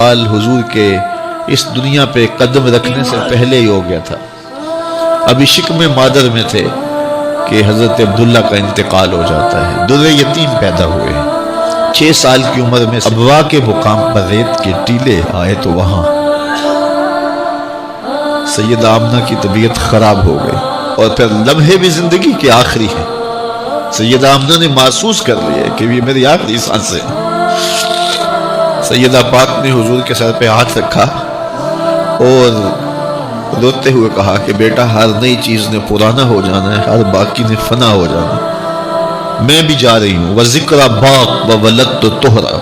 انتقال حضور کے اس دنیا پہ قدم رکھنے سے پہلے ہی ہو گیا تھا۔ ابھی شکم مادر میں تھے کہ حضرت عبداللہ کا انتقال ہو جاتا ہے۔ در یتیم پیدا ہوئے، 6 سال کی عمر میں ابوا کے مقام پر ریت کے ٹیلے آئے تو وہاں سیدہ آمنہ کی طبیعت خراب ہو گئی، اور پھر لمحے بھی زندگی کے آخری ہے۔ سیدہ آمنہ نے محسوس کر لیا کہ یہ میری آخری سانسیں ہیں۔ سیدہ پاک نے حضور کے سر پہ ہاتھ رکھا اور روتے ہوئے کہا کہ بیٹا، ہر نئی چیز نے پرانا ہو جانا ہے، ہر باقی نے فنا ہو جانا ہے۔ میں بھی جا رہی ہوں، وَذِكْرَ بَاق وَوَلَدْتُ طُهْرًا،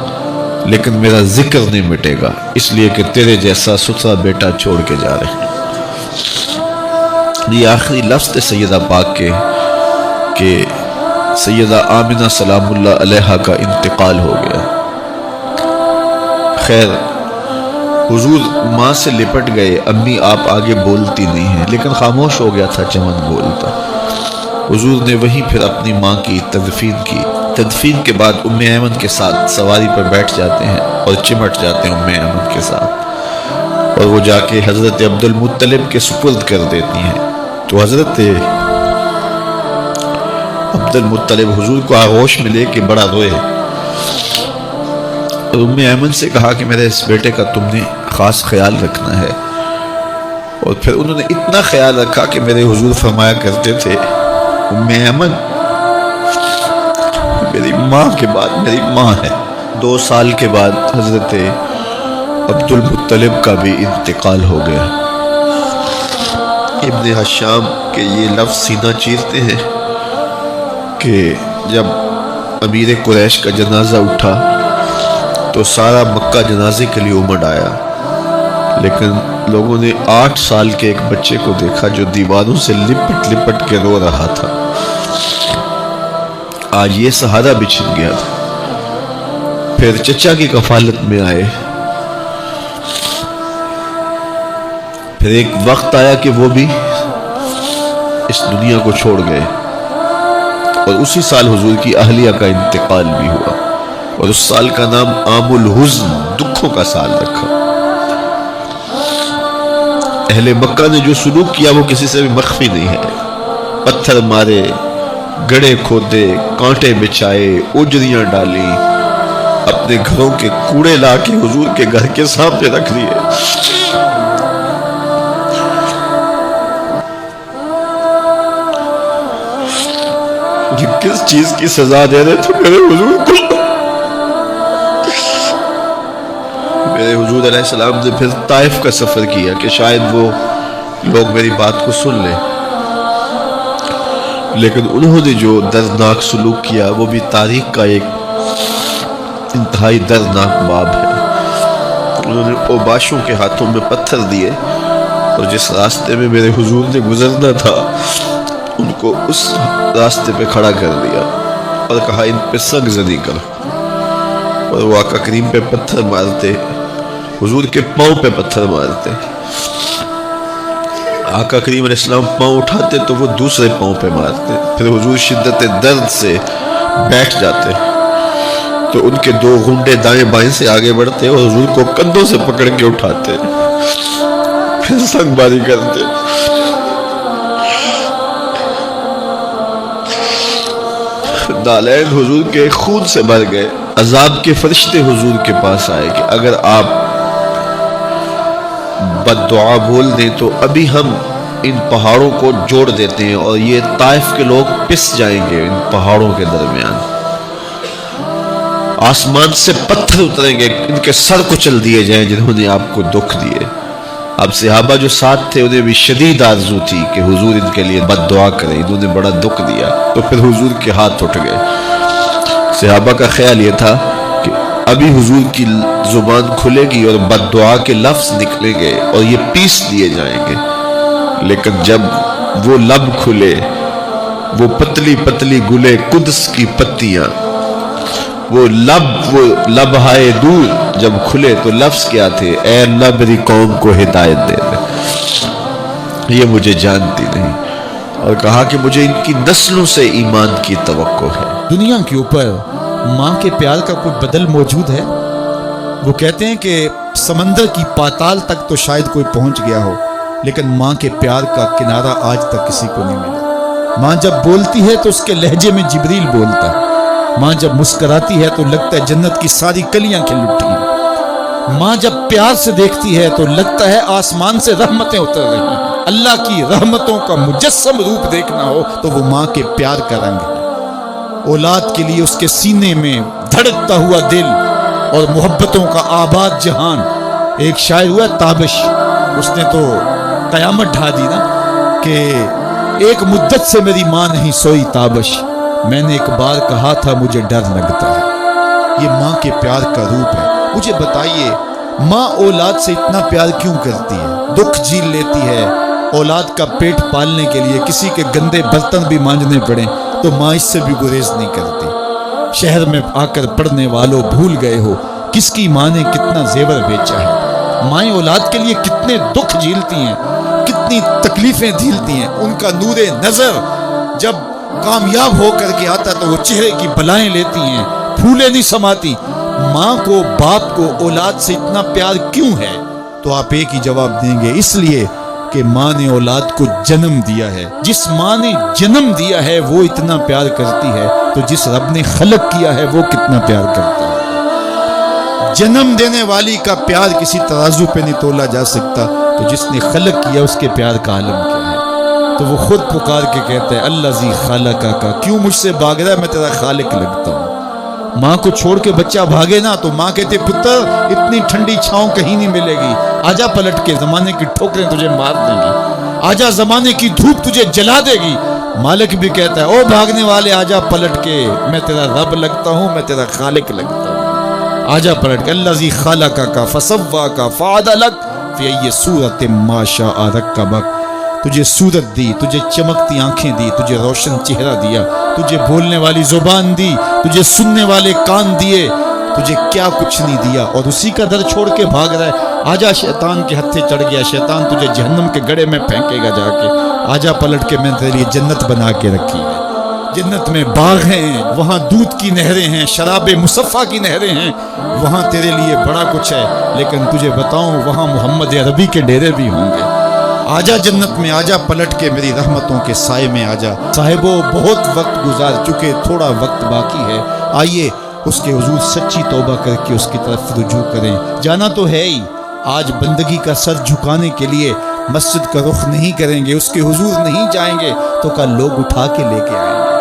لیکن میرا ذکر نہیں مٹے گا، اس لیے کہ تیرے جیسا ستھرا بیٹا چھوڑ کے جا رہے ہیں۔ یہ آخری لفظ تھے سیدہ پاک کے کہ سیدہ آمنہ سلام اللہ علیہا کا انتقال ہو گیا۔ خیر، حضور ماں سے لپٹ گئے، امی آپ آگے بولتی نہیں ہیں، لیکن خاموش ہو گیا تھا چمن بولتا۔ حضور نے وہیں پھر اپنی ماں کی تدفین کی۔ تدفین کے بعد ام ایمن کے ساتھ سواری پر بیٹھ جاتے ہیں اور چمٹ جاتے ہیں ام ایمن کے ساتھ، اور وہ جا کے حضرت عبد المطلب کے سپرد کر دیتی ہیں۔ تو حضرت عبد المطلب حضور کو آغوش میں لے کے بڑا روئے، اور ام ایمن سے کہا کہ میرے اس بیٹے کا تم نے خاص خیال رکھنا ہے۔ اور پھر انہوں نے اتنا خیال رکھا کہ میرے حضور فرمایا کرتے تھے، ام ایمن میری ماں کے بعد میری ماں ہے۔ 2 سال کے بعد حضرت عبد المطلب کا بھی انتقال ہو گیا۔ ابن حشام کے یہ لفظ سینہ چیرتے ہیں کہ جب امیر قریش کا جنازہ اٹھا تو سارا مکہ جنازے کے لیے امڑ آیا، لیکن لوگوں نے 8 سال کے ایک بچے کو دیکھا جو دیواروں سے لپٹ لپٹ کے رو رہا تھا۔ آج یہ سہارا بچھن گیا تھا۔ پھر چچا کی کفالت میں آئے۔ پھر ایک وقت آیا کہ وہ بھی اس دنیا کو چھوڑ گئے، اور اسی سال حضور کی اہلیہ کا انتقال بھی ہوا، اور اس سال کا نام عام الحزن، دکھوں کا سال رکھا۔ اہل مکہ نے جو سلوک کیا وہ کسی سے بھی مخفی نہیں ہے۔ پتھر مارے، گڑھے کھودے، کانٹے بچھائے، اجریاں ڈالی، اپنے گھروں کے کوڑے لا کے حضور کے گھر کے سامنے رکھ دیے۔ یہ کس چیز کی سزا دے رہے تھے میرے حضور کو؟ میرے حضور علیہ السلام نے پھر طائف کا سفر کیا کہ شاید وہ لوگ میری بات کو سن لیں، لیکن انہوں نے جو دردناک سلوک کیا وہ بھی تاریخ کا ایک انتہائی دردناک باب ہے۔ انہوں نے اوباشوں کے ہاتھوں میں پتھر دیے، اور جس راستے میں میرے حضور نے گزرنا تھا ان کو اس راستے پہ کھڑا کر دیا اور کہا ان پہ سنگ زنی کرو، اور وہ آقا کریم پہ پتھر مارتے، حضور کے پاؤں پہ پتھر مارتے۔ آقا کریم علیہ السلام پاؤں اٹھاتے تو وہ دوسرے پاؤں پہ مارتے، پھر حضور شدت درد سے بیٹھ جاتے تو ان کے 2 گھنٹے دائیں بائیں سے آگے بڑھتے اور حضور کو کندھوں سے پکڑ کے اٹھاتے، پھر سنگ باری کرتے۔ نالین حضور کے خون سے بھر گئے۔ عذاب کے فرشتے حضور کے پاس آئے کہ اگر آپ بد دعا بول دیں تو ابھی ہم ان پہاڑوں کو جوڑ دیتے ہیں اور یہ طائف کے لوگ پس جائیں گے ان پہاڑوں کے درمیان، آسمان سے پتھر اتریں گے، ان کے سر کچل دیے جائیں جنہوں نے آپ کو دکھ دیے۔ اب صحابہ جو ساتھ تھے انہیں بھی شدید آرزو تھی کہ حضور ان کے لیے بد دعا کریں، انہوں نے بڑا دکھ دیا، تو پھر حضور کے ہاتھ اٹھ گئے۔ صحابہ کا خیال یہ تھا کہ ابھی حضور کی زبان کھلے گی اور بد دعا کے لفظ نکلیں گے اور یہ پیس دیے جائیں گے، لیکن جب وہ لب کھلے، وہ پتلی پتلی گلے قدس کی پتیاں، وہ لبہائے دور جب کھلے تو لفظ کیا تھے؟ اے اللہ میری قوم کو ہدایت دے دے، یہ مجھے جانتی نہیں، اور کہا کہ مجھے ان کی نسلوں سے ایمان کی توقع ہے۔ دنیا کے اوپر ماں کے پیار کا کوئی بدل موجود ہے؟ وہ کہتے ہیں کہ समंदर की पाताल तक तो शायद कोई पहुंच गया हो, लेकिन माँ के प्यार का किनारा आज तक किसी को नहीं मिला। माँ जब बोलती है तो उसके लहजे में जिब्रील बोलता है। माँ जब मुस्कुराती है तो लगता है जन्नत की सारी कलियां खिल उठी हैं। माँ जब प्यार से देखती है तो लगता है आसमान से रहमतें उतर रही हैं। अल्लाह की रहमतों का मुजस्सम रूप देखना हो तो वो माँ के प्यार का रंग है। औलाद के लिए उसके सीने में धड़कता हुआ दिल और मोहब्बतों का आबाद जहान। एक शायर हुआ ताबिश, उसने तो कयामत ढा दी ना कि एक मुद्दत से मेरी माँ नहीं सोई ताबिश, मैंने एक बार कहा था मुझे डर लगता है। ये माँ के प्यार का रूप है। मुझे बताइए, माँ औलाद से इतना प्यार क्यों करती है? दुख झील लेती है, औलाद का पेट पालने के लिए किसी के गंदे बर्तन भी मांजने पड़े तो माँ इससे भी गुरेज नहीं करती। शहर में आकर पढ़ने वालों भूल गए हो किसकी माँ ने कितना जेवर बेचा है। माएँ औलाद के लिए कितने दुख झीलती हैं, कितनी तकलीफें झीलती हैं। उनका नूरे नजर जब कामयाब होकर के आता तो वो चेहरे की बलाएं लेती हैं, फूले नहीं समाती। माँ को, बाप को औलाद से इतना प्यार क्यों है? तो आप एक ही जवाब देंगे, इसलिए कि माँ ने औलाद को जन्म दिया है। जिस माँ ने जन्म दिया है वो इतना प्यार करती है तो जिस रब ने खलक किया है वो कितना प्यार करता है। जन्म देने वाली का प्यार किसी तराजू पे नहीं तोला जा सकता, तो जिसने खलक किया उसके प्यार का आलम क्या है? तो वो खुद पुकार के कहता है, अल्लाह जी खालका का, क्यों मुझसे भाग रहा है, मैं तेरा खालिक लगता हूँ। माँ को छोड़ के बच्चा भागे ना तो माँ कहते, पुत्र इतनी ठंडी छांव कहीं नहीं मिलेगी, आजा पलट के, जमाने की ठोकरें तुझे मार देंगी, आजा जमाने की धूप तुझे जला देगी। मालिक भी कहता है, ओ भागने वाले आजा पलट के, मैं तेरा रब लगता हूँ, मैं तेरा खालिक लगता हूँ, आजा पलट के। अल्लाह जी खालका का फसव्वा का फादलक फी अय्यि सूरत मा शाअ रक्कबक, तुझे सूरत दी, तुझे चमकती आंखें दी, तुझे रोशन चेहरा दिया, तुझे बोलने वाली जुबान दी, तुझे सुनने वाले कान दिए, तुझे क्या कुछ नहीं दिया और उसी का दर छोड़ के भाग रहा है। आजा शैतान के हत्थे चढ़ गया, शैतान तुझे जहन्नम के गड़े में फेंकेगा जाके, आजा पलट के, मैंने तेरे लिए जन्नत बना के रखी है। जन्नत में बाग हैं, वहाँ दूध की नहरें हैं, शराब मुसफ़ा की नहरें हैं, वहाँ तेरे लिए बड़ा कुछ है। लेकिन तुझे बताऊं, वहाँ मोहम्मद अरबी के डेरे भी होंगे। आजा जन्नत में, आजा पलट के मेरी रहमतों के साए में आजा। साहिबो बहुत वक्त गुजार चुके, थोड़ा वक्त बाकी है, आइए उसके हुजूर सच्ची तौबा करके उसकी तरफ रुजू करें। जाना तो है ही, आज बंदगी का सर झुकाने के लिए मस्जिद का रुख नहीं करेंगे, उसके हुजूर नहीं जाएंगे तो कल लोग उठा के लेके आएंगे।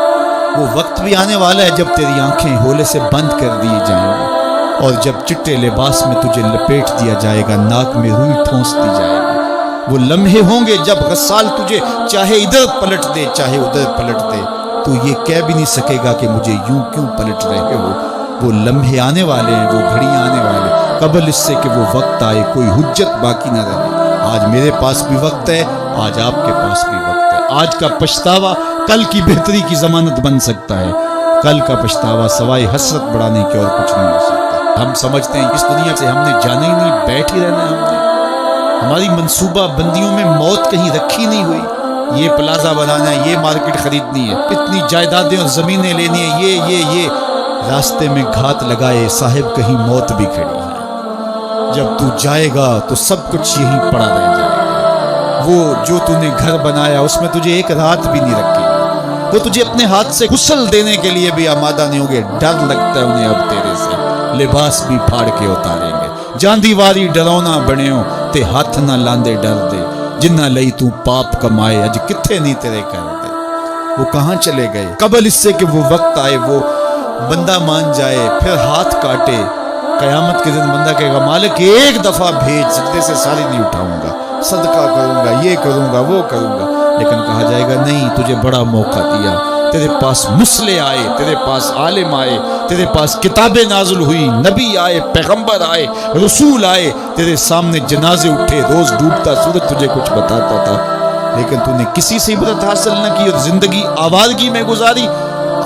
वो वक्त भी आने वाला है जब तेरी आंखें होले से बंद कर दी जाएंगी और जब चिट्टे लिबास में तुझे लपेट दिया जाएगा, नाक में रुई ठोंस दी जाएगी। वो लम्हे होंगे जब गस्साल तुझे चाहे इधर पलट दे चाहे उधर पलट दे, तो ये कह भी नहीं सकेगा कि मुझे यूं क्यों पलट रहे हो। वो लम्हे आने वाले हैं, वो घड़ियां आने वाले, कबल इससे कि वो वक्त आए कोई हुज्जत बाकी ना रहे। आज मेरे पास भी वक्त है, आज आपके पास भी वक्त है। आज का पछतावा कल की बेहतरी की जमानत बन सकता है। कल का पछतावा सवाए हसरत बढ़ाने के और कुछ नहीं हो सकता। हम समझते हैं इस दुनिया से हमने जाना ही नहीं, बैठ ही रहना है हमने। हमारी मंसूबा बंदियों में मौत कहीं रखी नहीं हुई। ये प्लाजा बनाना है, ये मार्केट खरीदनी है, इतनी जायदादें और ज़मीनें लेनी है, ये रास्ते में घात लगाए साहिब कहीं मौत भी खड़ी है। जब तू जाएगा तो सब कुछ यहीं पड़ा रह जाएगा। वो जो तूने घर बनाया उसमें तुझे एक रात भी नहीं रखेगी, वो तुझे अपने हाथ से गुस्ल देने के लिए भी आमादा नहीं होंगे। डर लगता है उन्हें अब तेरे से, लिबास भी फाड़ के उतारेंगे। जांदी वारी डरौना बने हो ते हाथ ना लांदे डर दे, जिन्ना लई तू पाप कमाए अज किथे नहीं तेरे कर दे। वो कहाँ चले गए? कबल इससे कि वो वक्त आए, वो बंदा मान जाए फिर हाथ काटे। कयामत के दिन बंदा कहेगा, मालिक एक दफा भेज, सजदे से सारी नहीं उठाऊंगा, सदका करूंगा, ये करूंगा, वो करूंगा। लेकिन कहा जाएगा नहीं, तुझे बड़ा मौका दिया, तेरे पास मुसले आए, तेरे पास आलिम आए, तेरे पास किताबें नाजुल हुई, नबी आए, पैगंबर आए, रसूल आए, तेरे सामने जनाजे उठे, रोज डूबता सूरज तुझे कुछ बताता था, लेकिन तूने किसी से इबरत हासिल न की और जिंदगी आवारगी में गुजारी।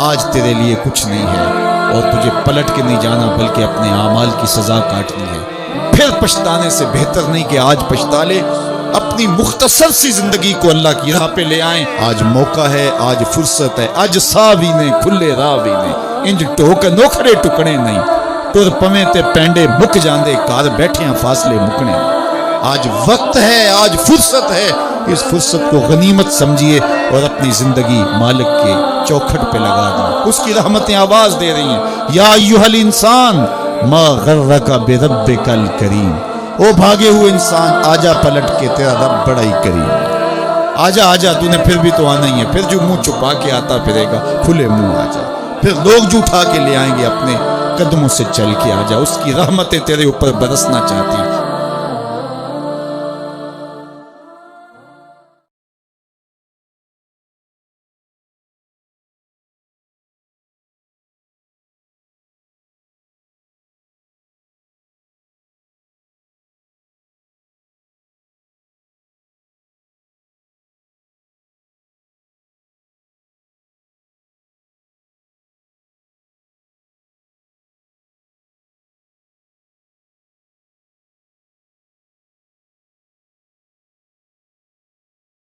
आज तेरे लिए कुछ नहीं है और तुझे पलट के नहीं जाना बल्कि अपने आमाल की सजा काटनी है। फिर पछताने से बेहतर नहीं कि आज पछता ले, अपनी मुख्तसर सी जिंदगी को अल्लाह की राह पे ले आएं। आज मौका है, आज फुर्सत है, आज सावी ने खुले रावी ने इंज टोक नोखरे टुकड़े नहीं, तुर पवें ते पैंडे मुक जांदे, घर बैठे फासले मुकने। आज वक्त है, आज फुर्सत है, इस फुर्सत को गनीमत समझिए और अपनी जिंदगी मालिक के चौखट पे लगा दें। उसकी रहमतें आवाज दे रही हैं, या अय्युहल इंसान मा गर्रका बिरब्बिकल करीम। ओ भागे हुए इंसान, आजा पलट के, तेरा रब बड़ा ही करीम। आजा आजा, तूने फिर भी तो आना ही है। फिर जो मुंह छुपा के आता फिरेगा, खुले मुंह आजा। फिर लोग जो उठा के ले आएंगे, अपने कदमों से चल के आजा। उसकी रहमतें तेरे ऊपर बरसना चाहती,